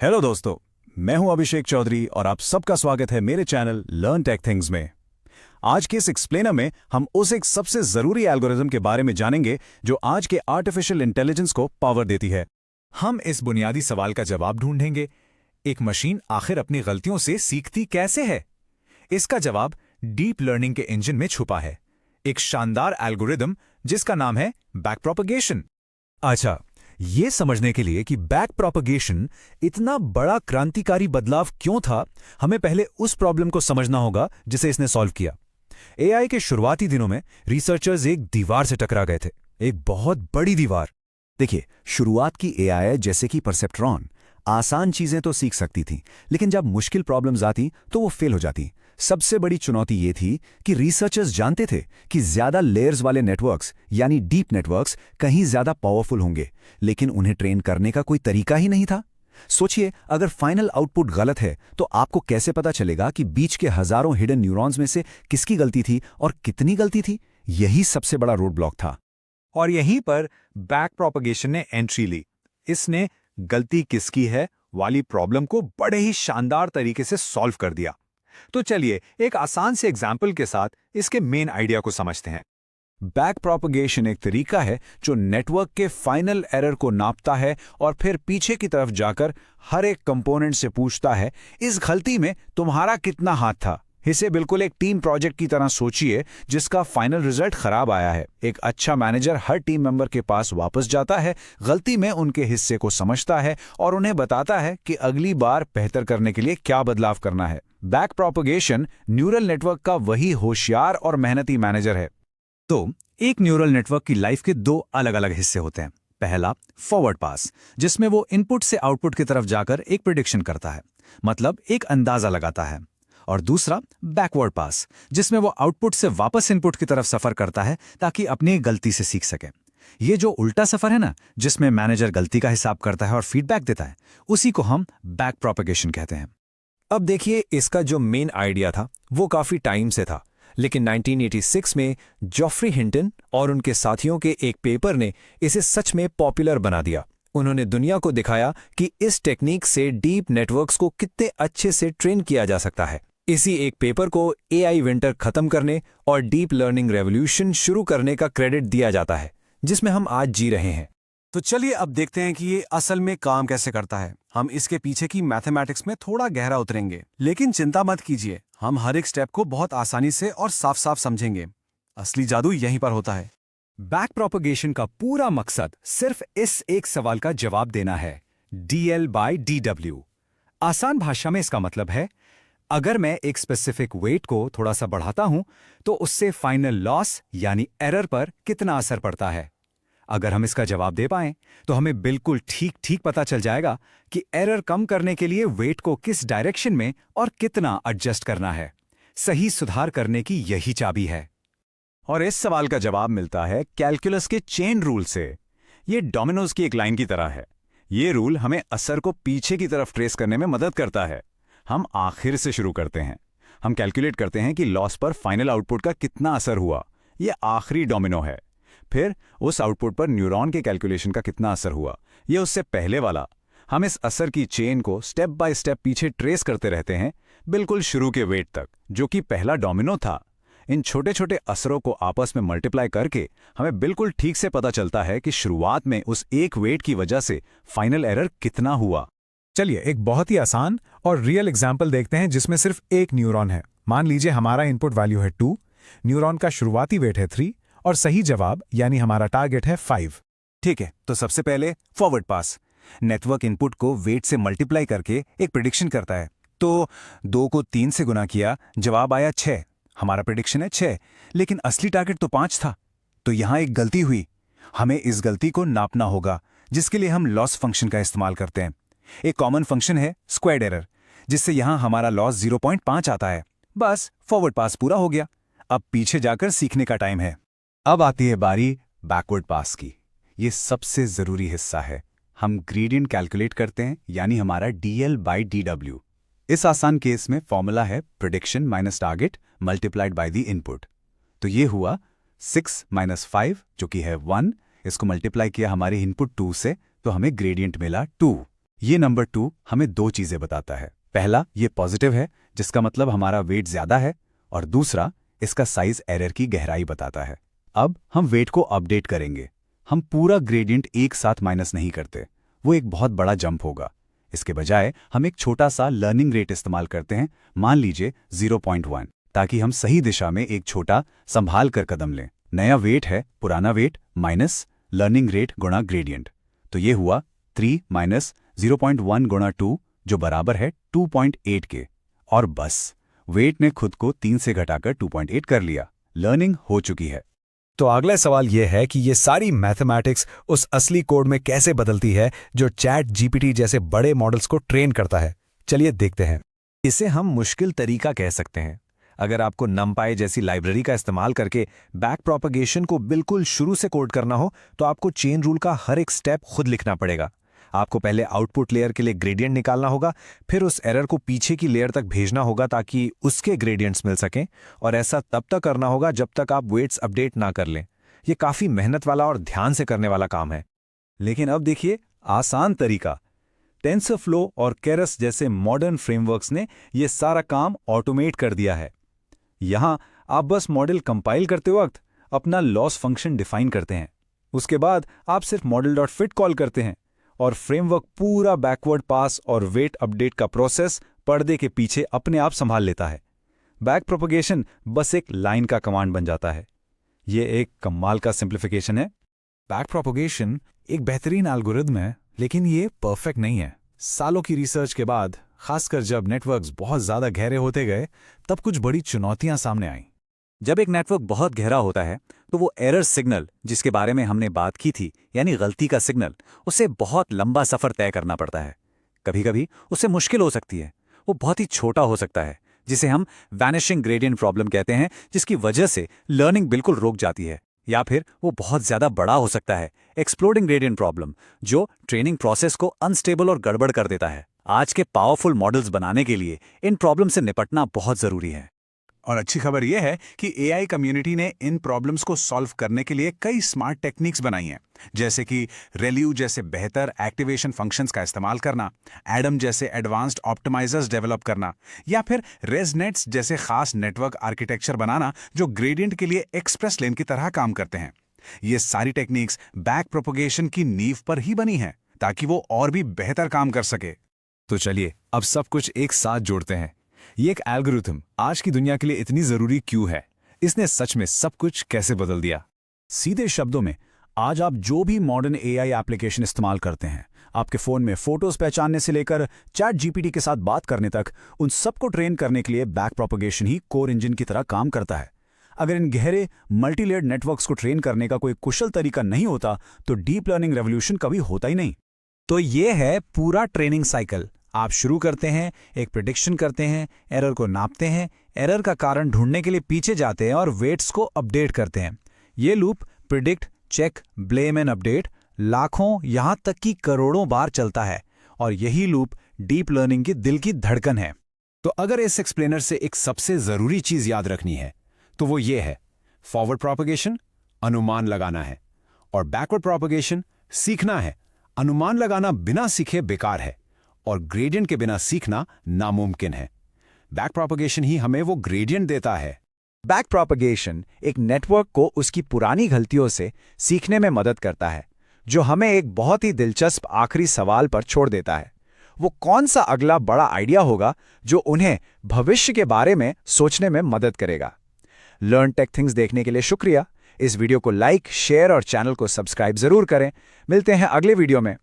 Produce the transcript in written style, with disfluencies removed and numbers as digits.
Hello दोस्तों, मैं हूं अभिषेक चौधरी और आप सबका स्वागत है मेरे चैनल लर्न टेक थिंग्स में। आज के इस एक्सप्लेनर में हम उस एक सबसे जरूरी एल्गोरिथम के बारे में जानेंगे जो आज के आर्टिफिशियल इंटेलिजेंस को पावर देती है। हम इस बुनियादी सवाल का जवाब ढूंढेंगे, एक मशीन आखिर अपनी गलतियों से सीखती कैसे है? इसका जवाब डीप लर्निंग के इंजन में छुपा है, एक शानदार एल्गोरिथम जिसका नाम है बैक प्रोपगेशन। अच्छा, ये समझने के लिए कि बैक प्रोपगेशन इतना बड़ा क्रांतिकारी बदलाव क्यों था, हमें पहले उस प्रॉब्लम को समझना होगा जिसे इसने सॉल्व किया। एआई के शुरुआती दिनों में रिसर्चर्स एक दीवार से टकरा गए थे, एक बहुत बड़ी दीवार। देखिए, शुरुआत की एआई जैसे कि परसेप्ट्रॉन आसान चीजें तो सीख सकती थी, लेकिन जब मुश्किल प्रॉब्लम्स आती तो वो फेल हो जाती। सबसे बड़ी चुनौती ये थी कि रिसर्चर्स जानते थे कि ज्यादा लेयर्स वाले नेटवर्क्स यानी डीप नेटवर्क्स कहीं ज्यादा पावरफुल होंगे, लेकिन उन्हें ट्रेन करने का कोई तरीका ही नहीं था। सोचिए, अगर फाइनल आउटपुट गलत है तो आपको कैसे पता चलेगा कि बीच के हजारों हिडन न्यूरॉन्स में से किसकी गलती थी और कितनी गलती थी? यही सबसे बड़ा रोड ब्लॉक था। और यहीं पर बैक प्रोपगेशन ने एंट्री ली। इसने गलती किसकी है वाली प्रॉब्लम को बड़े ही शानदार तरीके से सॉल्व कर दिया। तो चलिए एक आसान से एग्जाम्पल के साथ इसके मेन आइडिया को समझते हैं। बैक प्रोपगेशन एक तरीका है जो नेटवर्क के फाइनल एरर को नापता है और फिर पीछे की तरफ जाकर हर एक कंपोनेंट से पूछता है, इस गलती में तुम्हारा कितना हाथ था? इसे बिल्कुल एक टीम प्रोजेक्ट की तरह सोचिए जिसका फाइनल रिजल्ट खराब आया है। एक अच्छा मैनेजर हर टीम मेंबर के पास वापस जाता है, गलती में उनके हिस्से को समझता है और उन्हें बताता है कि अगली बार बेहतर करने के लिए क्या बदलाव करना है। बैक प्रोपगेशन न्यूरल नेटवर्क का वही होशियार और मेहनती मैनेजर है। तो एक न्यूरल नेटवर्क की लाइफ के दो अलग अलग हिस्से होते हैं। पहला फॉरवर्ड पास, जिसमें वो इनपुट से आउटपुट की तरफ जाकर एक प्रिडिक्शन करता है, मतलब एक अंदाजा लगाता है। और दूसरा बैकवर्ड पास, जिसमें वो आउटपुट से वापस इनपुट की तरफ सफर करता है ताकि अपनी गलती से सीख सके। ये जो उल्टा सफर है ना, जिसमें मैनेजर गलती का हिसाब करता है और फीडबैक देता है, उसी को हम बैक प्रोपगेशन कहते हैं। अब देखिए, इसका जो मेन आइडिया था वो काफी टाइम से था, लेकिन 1986 में जॉफ्री हिंटन और उनके साथियों के एक पेपर ने इसे सच में पॉपुलर बना दिया। उन्होंने दुनिया को दिखाया कि इस टेक्निक से डीप नेटवर्क्स को कितने अच्छे से ट्रेन किया जा सकता है। इसी एक पेपर को एआई विंटर खत्म करने और डीप लर्निंग रेवोल्यूशन शुरू करने का क्रेडिट दिया जाता है, जिसमें हम आज जी रहे हैं। तो चलिए अब देखते हैं कि ये असल में काम कैसे करता है। हम इसके पीछे की मैथमेटिक्स में थोड़ा गहरा उतरेंगे, लेकिन चिंता मत कीजिए, हम हर एक स्टेप को बहुत आसानी से और साफ साफ समझेंगे। असली जादू यहीं पर होता है। बैक प्रोपगेशन का पूरा मकसद सिर्फ इस एक सवाल का जवाब देना है, DL/DW। आसान भाषा में इसका मतलब है, अगर मैं एक स्पेसिफिक वेट को थोड़ा सा बढ़ाता हूं तो उससे फाइनल लॉस यानी एरर पर कितना असर पड़ता है। अगर हम इसका जवाब दे पाएं तो हमें बिल्कुल ठीक ठीक पता चल जाएगा कि एरर कम करने के लिए वेट को किस डायरेक्शन में और कितना एडजस्ट करना है। सही सुधार करने की यही चाबी है। और इस सवाल का जवाब मिलता है कैलकुलस के चेन रूल से। ये डोमिनोज की एक लाइन की तरह है। ये रूल हमें असर को पीछे की तरफ ट्रेस करने में मदद करता है। हम आखिर से शुरू करते हैं। हम कैलकुलेट करते हैं कि लॉस पर फाइनल आउटपुट का कितना असर हुआ। ये आखिरी डोमिनो है। फिर उस आउटपुट पर न्यूरॉन के कैलकुलेशन का कितना असर हुआ, ये उससे पहले वाला। हम इस असर की चेन को स्टेप बाय स्टेप पीछे ट्रेस करते रहते हैं, बिल्कुल शुरू के वेट तक, जो कि पहला डोमिनो था। इन छोटे छोटे असरों को आपस में मल्टीप्लाई करके हमें बिल्कुल ठीक से पता चलता है कि शुरुआत में उस एक वेट की वजह से फाइनल एरर कितना हुआ। चलिए एक बहुत ही आसान और रियल एग्जाम्पल देखते हैं जिसमें सिर्फ एक न्यूरॉन है। मान लीजिए हमारा इनपुट वैल्यू है 2, न्यूरॉन का शुरुआती वेट है 3 और सही जवाब यानी हमारा टारगेट है 5। ठीक है, तो सबसे पहले फॉरवर्ड पास। नेटवर्क इनपुट को वेट से मल्टीप्लाई करके एक प्रिडिक्शन करता है। तो 2 को 3 से गुना किया, जवाब आया 6। हमारा प्रिडिक्शन है 6, लेकिन असली टारगेट तो 5 था। तो यहां एक गलती हुई। हमें इस गलती को नापना होगा, जिसके लिए हम लॉस फंक्शन का इस्तेमाल करते हैं। एक कॉमन फंक्शन है स्क्वायर्ड एरर, जिससे यहां हमारा लॉस 0.5 आता है। बस फॉरवर्ड पास पूरा हो गया। अब पीछे जाकर सीखने का टाइम है। अब आती है बारी बैकवर्ड पास की। ये सबसे जरूरी हिस्सा है। हम ग्रेडियंट कैलकुलेट करते हैं, यानी हमारा DL/DW। इस आसान केस में फॉर्मूला है prediction minus target multiplied by the input. तो ये हुआ 6 - 5 जो कि है 1। इसको मल्टीप्लाई किया हमारे इनपुट 2 से, तो हमें ग्रेडियंट मिला 2। ये नंबर 2 हमें 2 चीजें बताता है। पहला, ये पॉजिटिव है, जिसका मतलब हमारा वेट ज्यादा है, और दूसरा, इसका साइज एरर की गहराई बताता है। अब हम वेट को अपडेट करेंगे। हम पूरा ग्रेडियंट एक साथ माइनस नहीं करते, वो एक बहुत बड़ा जंप होगा। इसके बजाय हम एक छोटा सा लर्निंग रेट इस्तेमाल करते हैं, मान लीजिए 0.1, ताकि हम सही दिशा में एक छोटा संभाल कर कदम लें। नया वेट है पुराना वेट माइनस लर्निंग रेट गुणा ग्रेडियंट, तो ये हुआ 3 माइनस 0.1 गुणा 2, जो बराबर है 2.8 के। और बस वेट ने खुद को 3 से घटाकर 2.8 कर लिया। लर्निंग हो चुकी है। तो अगला सवाल यह है कि ये सारी मैथमेटिक्स उस असली कोड में कैसे बदलती है जो चैट जीपीटी जैसे बड़े मॉडल्स को ट्रेन करता है। चलिए देखते हैं। इसे हम मुश्किल तरीका कह सकते हैं। अगर आपको numpy जैसी लाइब्रेरी का इस्तेमाल करके बैक प्रोपगेशन को बिल्कुल शुरू से कोड करना हो तो आपको चेन रूल का हर एक स्टेप खुद लिखना पड़ेगा। आपको पहले आउटपुट लेयर के लिए ग्रेडियंट निकालना होगा, फिर उस एरर को पीछे की लेयर तक भेजना होगा ताकि उसके ग्रेडियंट्स मिल सकें, और ऐसा तब तक करना होगा जब तक आप वेट्स अपडेट ना कर लें। ये काफ़ी मेहनत वाला और ध्यान से करने वाला काम है। लेकिन अब देखिए आसान तरीका। टेंसरफ्लो और केरस जैसे मॉडर्न फ्रेमवर्क्स ने यह सारा काम ऑटोमेट कर दिया है। यहां आप बस मॉडल कंपाइल करते वक्त अपना लॉस फंक्शन डिफाइन करते हैं। उसके बाद आप सिर्फ model.fit कॉल करते हैं और फ्रेमवर्क पूरा बैकवर्ड पास और वेट अपडेट का प्रोसेस पर्दे के पीछे अपने आप संभाल लेता है। बैक प्रोपगेशन बस एक लाइन का कमांड बन जाता है। ये एक कमाल का सिंप्लीफिकेशन है। बैक प्रोपगेशन एक बेहतरीन एल्गोरिदम है, लेकिन ये परफेक्ट नहीं है। सालों की रिसर्च के बाद, खासकर जब नेटवर्क्स बहुत ज्यादा गहरे होते गए, तब कुछ बड़ी चुनौतियां सामने आईं। जब एक नेटवर्क बहुत गहरा होता है तो वो एरर सिग्नल जिसके बारे में हमने बात की थी, यानी गलती का सिग्नल, उसे बहुत लंबा सफ़र तय करना पड़ता है। कभी कभी उससे मुश्किल हो सकती है। वो बहुत ही छोटा हो सकता है, जिसे हम वैनिशिंग ग्रेडियंट प्रॉब्लम कहते हैं, जिसकी वजह से लर्निंग बिल्कुल रुक जाती है। या फिर वो बहुत ज़्यादा बड़ा हो सकता है, एक्सप्लोडिंग ग्रेडियंट प्रॉब्लम, जो ट्रेनिंग प्रोसेस को अनस्टेबल और गड़बड़ कर देता है। आज के पावरफुल मॉडल्स बनाने के लिए इन प्रॉब्लम से निपटना बहुत ज़रूरी है। और अच्छी खबर यह है कि एआई कम्युनिटी ने इन प्रॉब्लम्स को सॉल्व करने के लिए कई स्मार्ट टेक्निक्स बनाई हैं, जैसे कि रेल्यू जैसे बेहतर एक्टिवेशन फंक्शंस का इस्तेमाल करना, एडम जैसे एडवांस्ड ऑप्टिमाइजर्स डेवलप करना, या फिर रेजनेट्स जैसे खास नेटवर्क आर्किटेक्चर बनाना जो ग्रेडियंट के लिए एक्सप्रेस लेन की तरह काम करते हैं। ये सारी टेक्निक्स बैक प्रोपगेशन की नींव पर ही बनी हैं, ताकि वो और भी बेहतर काम कर सके। तो चलिए अब सब कुछ एक साथ जोड़ते हैं। ये एक एल्गोरिथम आज की दुनिया के लिए इतनी जरूरी क्यों है? इसने सच में सब कुछ कैसे बदल दिया? सीधे शब्दों में, आज आप जो भी मॉडर्न एआई एप्लीकेशन इस्तेमाल करते हैं, आपके फ़ोन में फ़ोटोज़ पहचानने से लेकर चैट जीपीटी के साथ बात करने तक, उन सबको ट्रेन करने के लिए बैक प्रोपगेशन ही कोर इंजन की तरह काम करता है। अगर इन गहरे मल्टीलेयर्ड नेटवर्क्स को ट्रेन करने का कोई कुशल तरीका नहीं होता तो डीप लर्निंग रेवोल्यूशन कभी होता ही नहीं। तो ये है पूरा ट्रेनिंग साइकिल। आप शुरू करते हैं, एक प्रिडिक्शन करते हैं, एरर को नापते हैं, एरर का कारण ढूंढने के लिए पीछे जाते हैं और वेट्स को अपडेट करते हैं। ये loop predict, check, blame and update लाखों यहां तक कि करोड़ों बार चलता है, और यही लूप डीप लर्निंग की दिल की धड़कन है। तो अगर इस एक्सप्लेनर से एक सबसे जरूरी चीज याद रखनी है तो वो ये है, फॉरवर्ड प्रोपगेशन अनुमान लगाना है, और बैकवर्ड प्रोपगेशन सीखना है। अनुमान लगाना बिना सीखे बेकार है, और ग्रेडियंट के बिना सीखना नामुमकिन है। बैक प्रोपगेशन ही हमें वो ग्रेडियंट देता है। बैक प्रोपगेशन एक नेटवर्क को उसकी पुरानी गलतियों से सीखने में मदद करता है, जो हमें एक बहुत ही दिलचस्प आखिरी सवाल पर छोड़ देता है। वो कौन सा अगला बड़ा आइडिया होगा जो उन्हें भविष्य के बारे में सोचने में मदद करेगा। लर्न टेक थिंग्स देखने के लिए शुक्रिया। इस वीडियो को लाइक, शेयर और चैनल को सब्सक्राइब जरूर करें। मिलते हैं अगले वीडियो में।